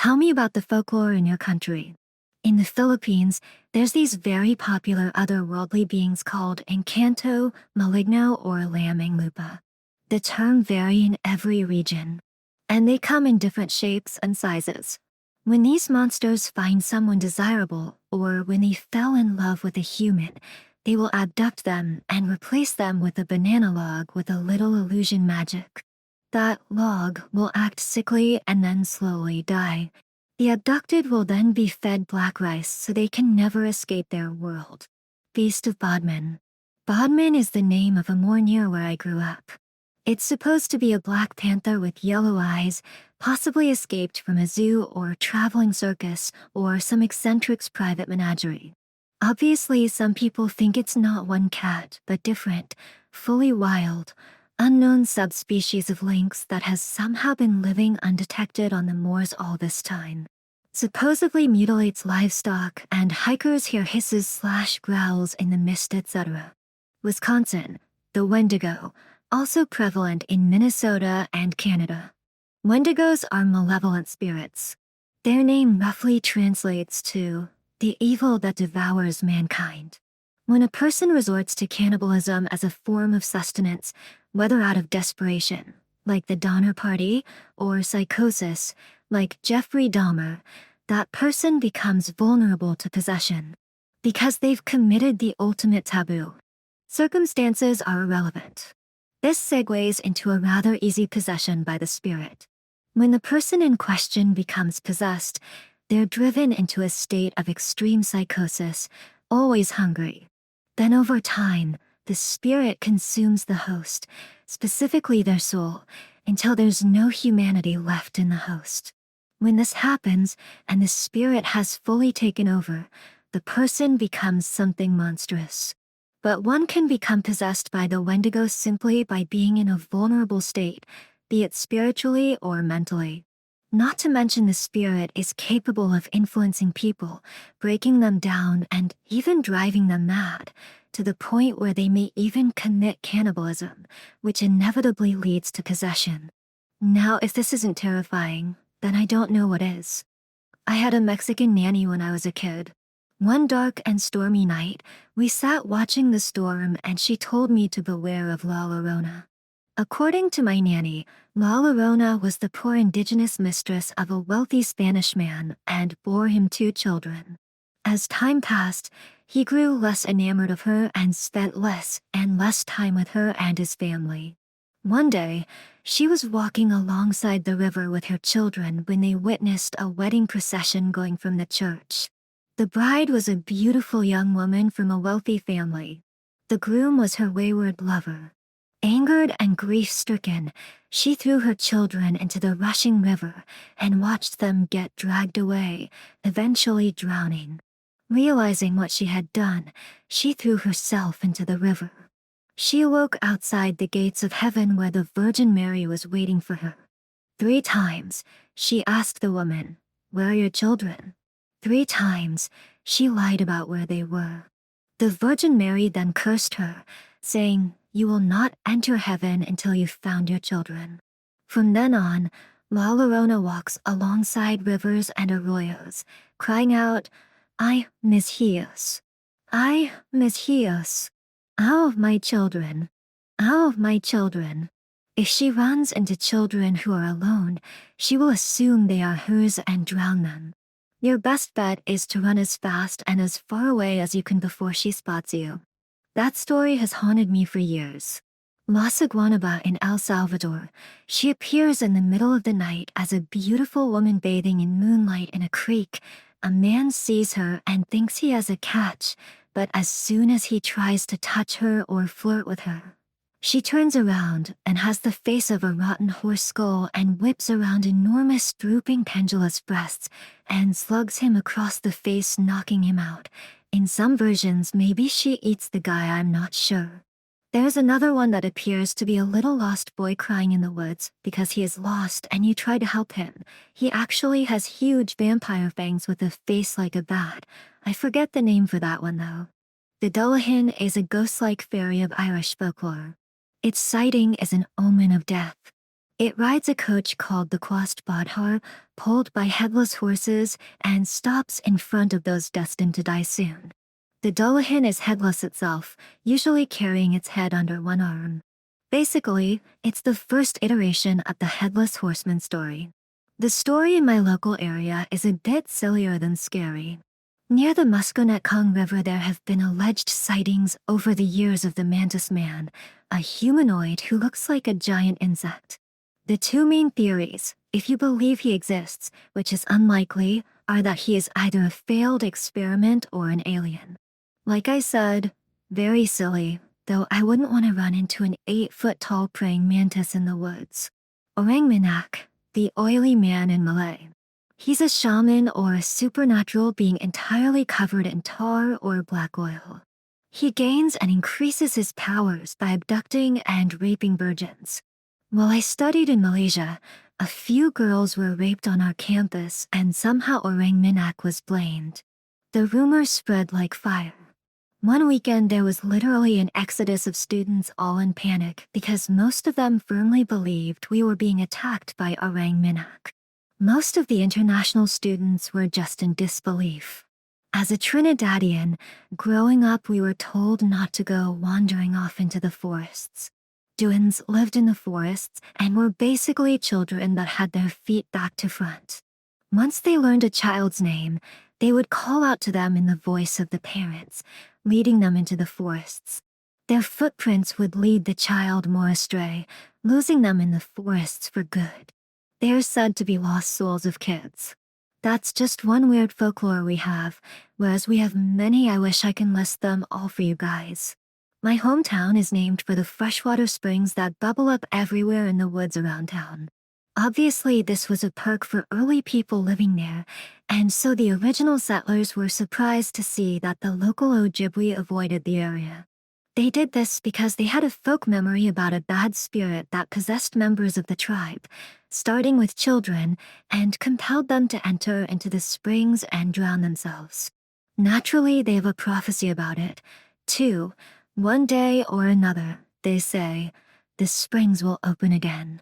Tell me about the folklore in your country. In the Philippines, there's these very popular otherworldly beings called Encanto, Maligno, or Lamang Lupa. The term vary in every region, and they come in different shapes and sizes. When these monsters find someone desirable, or when they fell in love with a human, they will abduct them and replace them with a banana log with a little illusion magic. That log will act sickly and then slowly die. The abducted will then be fed black rice so they can never escape their world. Feast of Bodmin. Bodmin is the name of a moor near where I grew up. It's supposed to be a black panther with yellow eyes, possibly escaped from a zoo or traveling circus or some eccentric's private menagerie. Obviously, some people think it's not one cat, but different, fully wild, unknown subspecies of lynx that has somehow been living undetected on the moors all this time. Supposedly mutilates livestock, and hikers hear hisses/growls in the mist, etc. Wisconsin, the Wendigo, also prevalent in Minnesota and Canada. Wendigos are malevolent spirits. Their name roughly translates to the evil that devours mankind. When a person resorts to cannibalism as a form of sustenance, whether out of desperation, like the Donner Party, or psychosis, like Jeffrey Dahmer, that person becomes vulnerable to possession because they've committed the ultimate taboo. Circumstances are irrelevant. This segues into a rather easy possession by the spirit. When the person in question becomes possessed, they're driven into a state of extreme psychosis, always hungry. Then over time, the spirit consumes the host, specifically their soul, until there's no humanity left in the host. When this happens, and the spirit has fully taken over, the person becomes something monstrous. But one can become possessed by the Wendigo simply by being in a vulnerable state, be it spiritually or mentally. Not to mention the spirit is capable of influencing people, breaking them down, and even driving them mad, to the point where they may even commit cannibalism, which inevitably leads to possession. Now, if this isn't terrifying, then I don't know what is. I had a Mexican nanny when I was a kid. One dark and stormy night, we sat watching the storm and she told me to beware of La Llorona. According to my nanny, La Llorona was the poor indigenous mistress of a wealthy Spanish man and bore him 2 children. As time passed, he grew less enamored of her and spent less and less time with her and his family. One day, she was walking alongside the river with her children when they witnessed a wedding procession going from the church. The bride was a beautiful young woman from a wealthy family. The groom was her wayward lover. Angered and grief-stricken, she threw her children into the rushing river and watched them get dragged away, eventually drowning. Realizing what she had done, she threw herself into the river. She awoke outside the gates of heaven where the Virgin Mary was waiting for her. 3 times, she asked the woman, "Where are your children?" 3 times, she lied about where they were. The Virgin Mary then cursed her, saying, "You will not enter heaven until you've found your children." From then on, La Llorona walks alongside rivers and arroyos, crying out, "Ay, mis hijos. Ay, mis hijos. Ow, my children. Ow, my children." If she runs into children who are alone, she will assume they are hers and drown them. Your best bet is to run as fast and as far away as you can before she spots you. That story has haunted me for years. La Saguanaba in El Salvador, she appears in the middle of the night as a beautiful woman bathing in moonlight in a creek. A man sees her and thinks he has a catch, but as soon as he tries to touch her or flirt with her, she turns around and has the face of a rotten horse skull and whips around enormous drooping pendulous breasts and slugs him across the face, knocking him out. In some versions, maybe she eats the guy, I'm not sure. There's another one that appears to be a little lost boy crying in the woods because he is lost and you try to help him. He actually has huge vampire fangs with a face like a bat. I forget the name for that one though. The Dullahan is a ghost-like fairy of Irish folklore. Its sighting is an omen of death. It rides a coach called the Quastbadhar, pulled by headless horses, and stops in front of those destined to die soon. The Dullahan is headless itself, usually carrying its head under one arm. Basically, it's the first iteration of the Headless Horseman story. The story in my local area is a bit sillier than scary. Near the Musconetcong River there have been alleged sightings over the years of the Mantis Man, a humanoid who looks like a giant insect. The two main theories, if you believe he exists, which is unlikely, are that he is either a failed experiment or an alien. Like I said, very silly, though I wouldn't want to run into an 8-foot-tall praying mantis in the woods. Orang Minak, the oily man in Malay. He's a shaman or a supernatural being entirely covered in tar or black oil. He gains and increases his powers by abducting and raping virgins. While I studied in Malaysia, a few girls were raped on our campus and somehow Orang Minak was blamed. The rumors spread like fire. One weekend there was literally an exodus of students all in panic because most of them firmly believed we were being attacked by Orang Minak. Most of the international students were just in disbelief. As a Trinidadian, growing up we were told not to go wandering off into the forests. Duans lived in the forests and were basically children that had their feet back to front. Once they learned a child's name, they would call out to them in the voice of the parents, leading them into the forests. Their footprints would lead the child more astray, losing them in the forests for good. They are said to be lost souls of kids. That's just one weird folklore we have, whereas we have many. I wish I can list them all for you guys. My hometown is named for the freshwater springs that bubble up everywhere in the woods around town. Obviously, this was a perk for early people living there, and so the original settlers were surprised to see that the local Ojibwe avoided the area. They did this because they had a folk memory about a bad spirit that possessed members of the tribe, starting with children, and compelled them to enter into the springs and drown themselves. Naturally, they have a prophecy about it, too. One day or another, they say, the springs will open again.